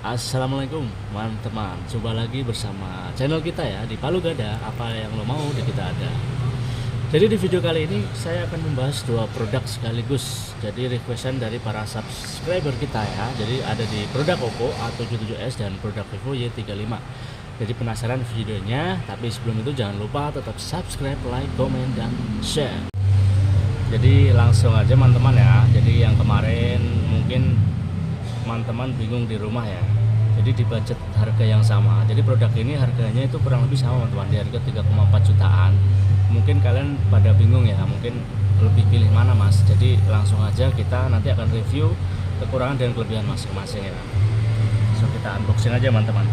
Assalamualaikum teman-teman, jumpa lagi bersama channel kita ya di Palu Gada. Apa yang lo mau di kita ada. Jadi di video kali ini saya akan membahas dua produk sekaligus. Jadi requestan dari para subscriber kita ya. Jadi ada di produk Oppo A77s dan produk Vivo Y35. Jadi penasaran videonya, tapi sebelum itu jangan lupa tetap subscribe, like, komen, dan share. Jadi langsung aja teman-teman ya. Jadi yang kemarin mungkin teman-teman bingung di rumah ya. Jadi di budget harga yang sama. Jadi produk ini harganya itu kurang lebih sama teman-teman, di harga 3,4 jutaan. Mungkin kalian pada bingung ya, mungkin lebih pilih mana mas. Jadi langsung aja kita nanti akan review kekurangan dan kelebihan masing-masing ya. So kita unboxing aja teman-teman.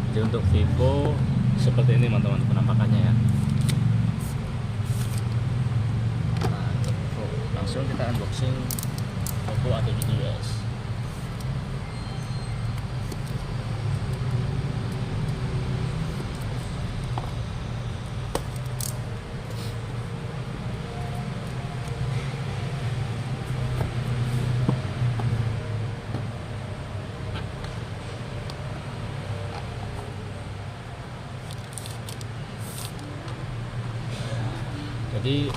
Jadi untuk Vivo seperti ini teman-teman penampakannya ya. Nah, untuk Vivo langsung kita unboxing Oppo A77s. Jadi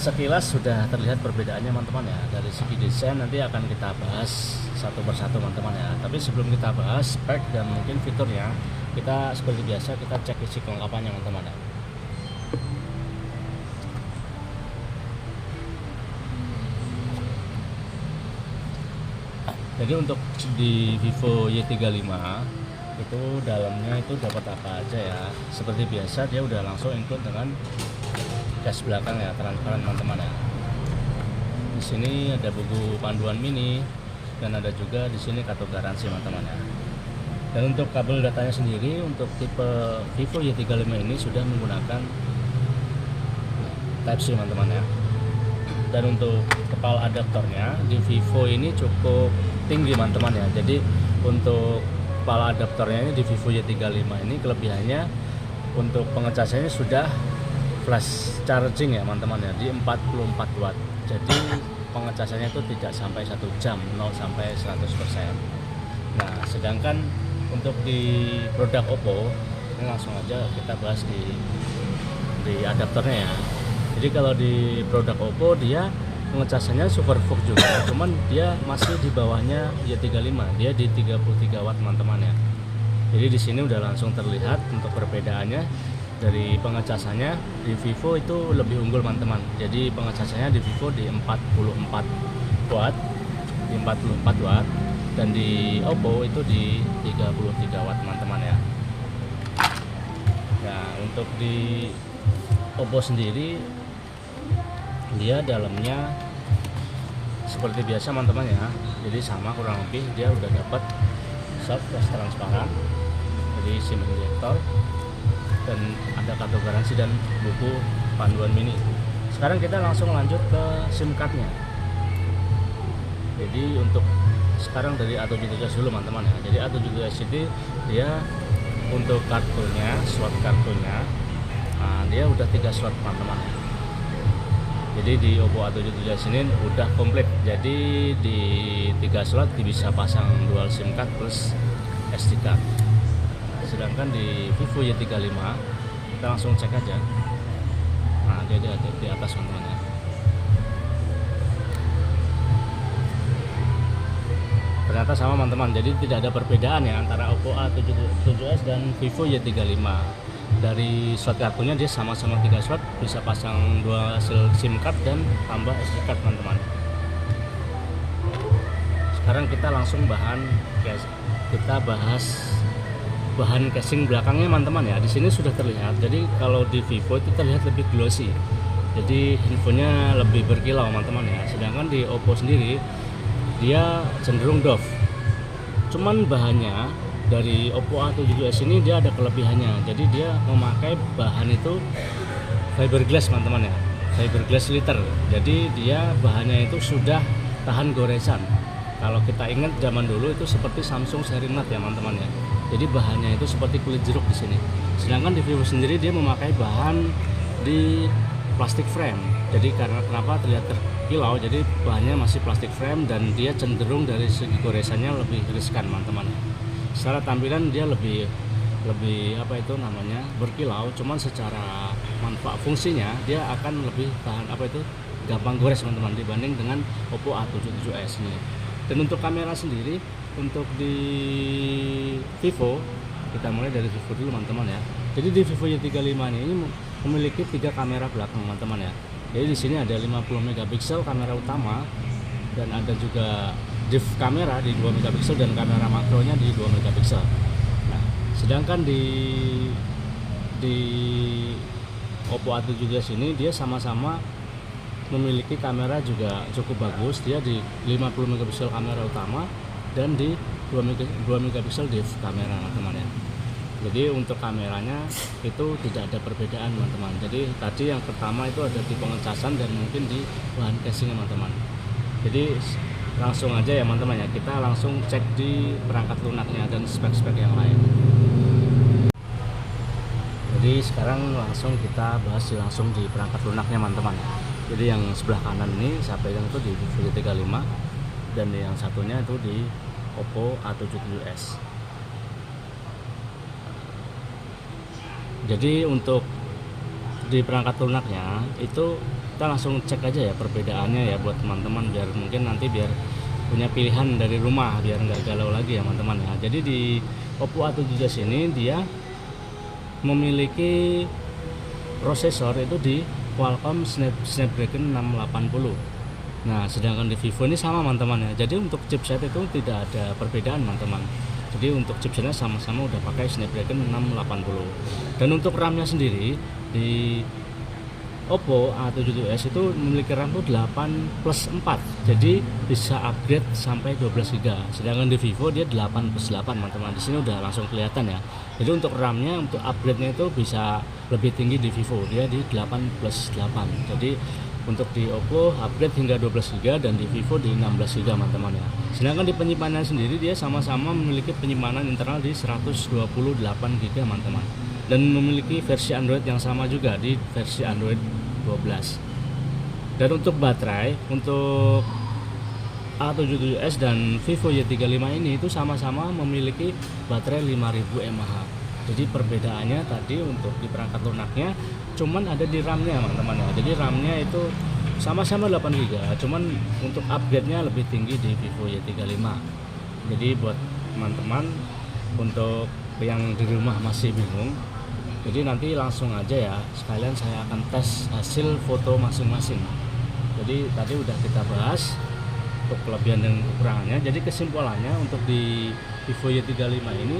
sekilas sudah terlihat perbedaannya teman-teman ya. Dari segi desain nanti akan kita bahas satu persatu teman-teman ya. Tapi sebelum kita bahas spek dan mungkin fiturnya, kita seperti biasa kita cek isi kelengkapannya teman-teman ya. Jadi untuk di Vivo Y35 itu dalamnya itu dapat apa aja ya. Seperti biasa dia udah langsung include dengan gas belakang ya, transparan teman-teman ya. Di sini ada buku panduan mini dan ada juga di sini kartu garansi teman-teman ya. Dan untuk kabel datanya sendiri untuk tipe Vivo Y35 ini sudah menggunakan Type-C teman-teman ya. Dan untuk kepala adaptornya di Vivo ini cukup tinggi teman-teman ya. Jadi untuk kepala adaptornya ini di Vivo Y35 ini kelebihannya untuk pengecasannya sudah flash charging ya teman-teman ya, di 44 watt. Jadi pengecasannya itu tidak sampai 1 jam 0 sampai 100%. Nah sedangkan untuk di produk Oppo ini langsung aja kita bahas di adaptornya ya. Jadi kalau di produk Oppo dia pengecasannya super fast juga, cuman dia masih di bawahnya Y35, dia di 33 watt teman-teman ya. Jadi di sini udah langsung terlihat untuk perbedaannya. Dari pengecasannya di Vivo itu lebih unggul teman-teman. Jadi pengecasannya di Vivo di 44 watt, dan di Oppo itu di 33 watt teman-teman ya. Nah untuk di Oppo sendiri dia dalamnya seperti biasa teman-teman ya. Jadi sama kurang lebih dia udah dapat soft flash transparan, jadi SIM injektor, dan ada kartu garansi dan buku panduan mini. Sekarang kita langsung lanjut ke SIM cardnya. Jadi untuk sekarang dari A77s dulu teman-teman ya. Jadi A77s ini dia untuk kartunya, slot kartunya, nah, dia udah 3 slot teman-teman. Jadi di Oppo A77s ini udah komplit. Jadi di 3 slot bisa pasang dual SIM card plus SD card. Sedangkan di Vivo Y35 kita langsung cek aja. Nah dia ada di atas teman-teman ya. Ternyata sama teman-teman, jadi tidak ada perbedaan ya antara Oppo A77s dan Vivo Y35. Dari slot kartunya dia sama-sama 3 slot, bisa pasang dua SIM card dan tambah SD card teman-teman. Sekarang kita langsung kita bahas bahan casing belakangnya teman-teman ya. Di sini sudah terlihat. Jadi kalau di Vivo itu terlihat lebih glossy. Jadi handphonenya lebih berkilau teman-teman ya. Sedangkan di Oppo sendiri dia cenderung doff. Cuman bahannya dari Oppo A7s ini dia ada kelebihannya. Jadi dia memakai bahan itu fiberglass teman-teman ya, fiberglass liter. Jadi dia bahannya itu sudah tahan goresan. Kalau kita ingat zaman dulu itu seperti Samsung seri Note ya teman-teman ya. Jadi bahannya itu seperti kulit jeruk di sini. Sedangkan di Vivo sendiri dia memakai bahan di plastik frame. Jadi karena kenapa terlihat terkilau, jadi bahannya masih plastik frame dan dia cenderung dari segi goresannya lebih riskan teman-teman. Secara tampilan dia lebih apa itu namanya berkilau, cuman secara manfaat fungsinya dia akan lebih tahan apa itu gampang gores teman-teman dibanding dengan Oppo A77s ini. Dan untuk kamera sendiri untuk di Vivo, kita mulai dari Vivo dulu teman-teman ya. Jadi di Vivo Y35 ini memiliki 3 kamera belakang teman-teman ya. Jadi di sini ada 50 megapiksel kamera utama dan ada juga depth kamera di 2 megapiksel dan kamera makronya di 2 megapiksel. Nah, sedangkan di Oppo A7s ini dia sama-sama memiliki kamera juga cukup bagus. Dia di 50 megapiksel kamera utama dan di 2 megapiksel depth kamera teman-teman ya. Jadi untuk kameranya itu tidak ada perbedaan teman-teman. Jadi tadi yang pertama itu ada di pengecasan dan mungkin di bahan casing teman-teman. Jadi langsung aja ya teman-teman ya, kita langsung cek di perangkat lunaknya dan spek-spek yang lain. Jadi sekarang langsung kita bahas langsung di perangkat lunaknya teman-teman. Jadi yang sebelah kanan ini saya pegang itu di Vivo Y35 dan yang satunya itu di Oppo A7s. Jadi untuk di perangkat lunaknya itu kita langsung cek aja ya perbedaannya ya buat teman-teman, biar mungkin nanti biar punya pilihan dari rumah biar nggak galau lagi ya teman-teman ya. Jadi di Oppo A7s ini dia memiliki prosesor itu di Qualcomm Snapdragon 680. Nah sedangkan di Vivo ini sama teman-teman ya. Jadi untuk chipset itu tidak ada perbedaan teman-teman. Jadi untuk chipsetnya sama-sama udah pakai Snapdragon 680. Dan untuk RAM-nya sendiri di Oppo A7s itu memiliki RAM itu 8+4. Jadi bisa upgrade sampai 12GB. Sedangkan di Vivo dia 8+8 teman-teman. Di sini udah langsung kelihatan ya. Jadi untuk RAM-nya untuk upgrade-nya itu bisa lebih tinggi di Vivo. Dia di 8+8. Jadi untuk di Oppo upgrade hingga 12GB dan di Vivo di 16GB teman-teman ya. Sedangkan di penyimpanan sendiri dia sama-sama memiliki penyimpanan internal di 128GB teman-teman. Dan memiliki versi Android yang sama juga di versi Android 12. Dan untuk baterai untuk A7s dan Vivo Y35 ini itu sama-sama memiliki baterai 5000 mAh. Jadi perbedaannya tadi untuk di perangkat lunaknya cuman ada di RAM-nya teman-teman ya. Jadi RAM-nya itu sama-sama 8GB, cuman untuk upgrade-nya lebih tinggi di Vivo Y35. Jadi buat teman-teman untuk yang di rumah masih bingung, jadi nanti langsung aja ya sekalian saya akan tes hasil foto masing-masing. Jadi tadi udah kita bahas untuk kelebihan dan kekurangannya. Jadi kesimpulannya untuk di Vivo Y35 ini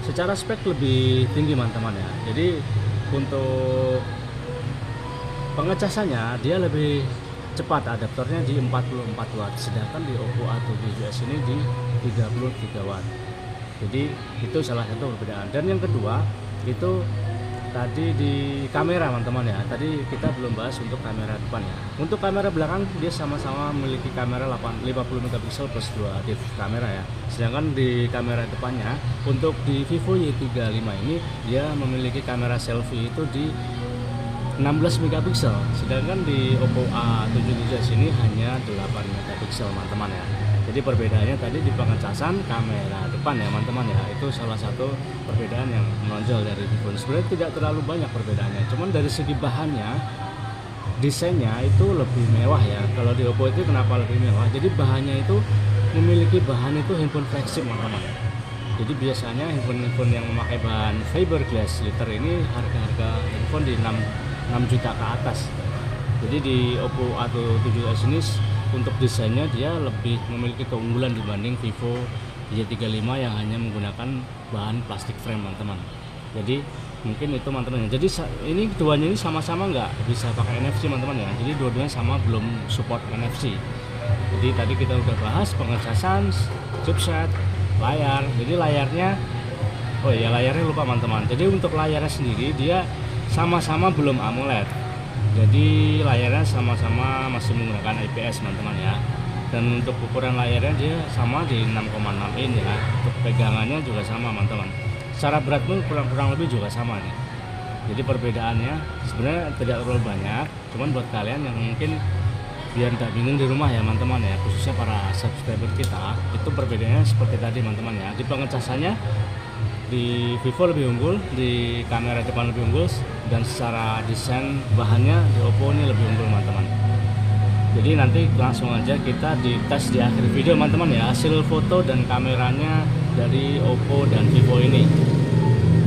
secara spek lebih tinggi teman-teman ya. Jadi untuk pengecasannya dia lebih cepat, adaptornya di 44 watt, sedangkan di Oppo A7s ini di 33 watt. Jadi itu salah satu perbedaan. Dan yang kedua itu tadi di kamera teman-teman ya. Tadi kita belum bahas untuk kamera depan ya. Untuk kamera belakang dia sama-sama memiliki kamera 50 megapiksel plus 2 depth kamera ya. Sedangkan di kamera depannya untuk di Vivo Y35 ini dia memiliki kamera selfie itu di 16 megapiksel, sedangkan di Oppo A7s ini hanya 8 megapiksel teman-teman ya. Jadi perbedaannya tadi di pengecasan kamera depan ya teman-teman ya. Itu salah satu perbedaan yang menonjol dari Vivo. Sebenarnya tidak terlalu banyak perbedaannya, cuman dari segi bahannya, desainnya itu lebih mewah ya. Kalau di Oppo itu kenapa lebih mewah? Jadi bahannya itu memiliki bahan itu handphone flagship teman-teman. Jadi biasanya handphone yang memakai bahan fiberglass liter ini harga handphone di 6 juta ke atas. Jadi di Oppo A7s ini untuk desainnya dia lebih memiliki keunggulan dibanding Vivo Y35 yang hanya menggunakan bahan plastik frame teman-teman. Jadi mungkin itu teman-teman. Jadi ini keduanya ini sama-sama nggak bisa pakai NFC teman-teman ya. Jadi dua-duanya sama belum support NFC. Jadi tadi kita udah bahas pengecasan, chipset, layar. Jadi layarnya Oh ya, layarnya lupa teman-teman. Jadi untuk layarnya sendiri dia sama-sama belum AMOLED. Jadi layarnya sama-sama masih menggunakan IPS teman-teman ya. Dan untuk ukuran layarnya dia sama di 6,6 in ya. Untuk pegangannya juga sama teman-teman. Secara berat pun kurang lebih juga sama nih. Jadi perbedaannya sebenarnya tidak terlalu banyak. Cuman buat kalian yang mungkin biar tidak bingung di rumah ya teman-teman ya, khususnya para subscriber kita, itu perbedaannya seperti tadi teman-teman ya. Di pengecasannya di Vivo lebih unggul, di kamera depan lebih unggul, dan secara desain bahannya di Oppo ini lebih unggul teman-teman. Jadi nanti langsung aja kita dites di akhir video teman-teman ya, hasil foto dan kameranya dari Oppo dan Vivo ini.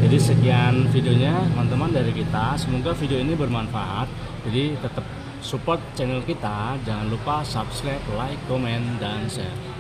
Jadi sekian videonya teman-teman dari kita, semoga video ini bermanfaat. Jadi tetap support channel kita, jangan lupa subscribe, like, komen, dan share.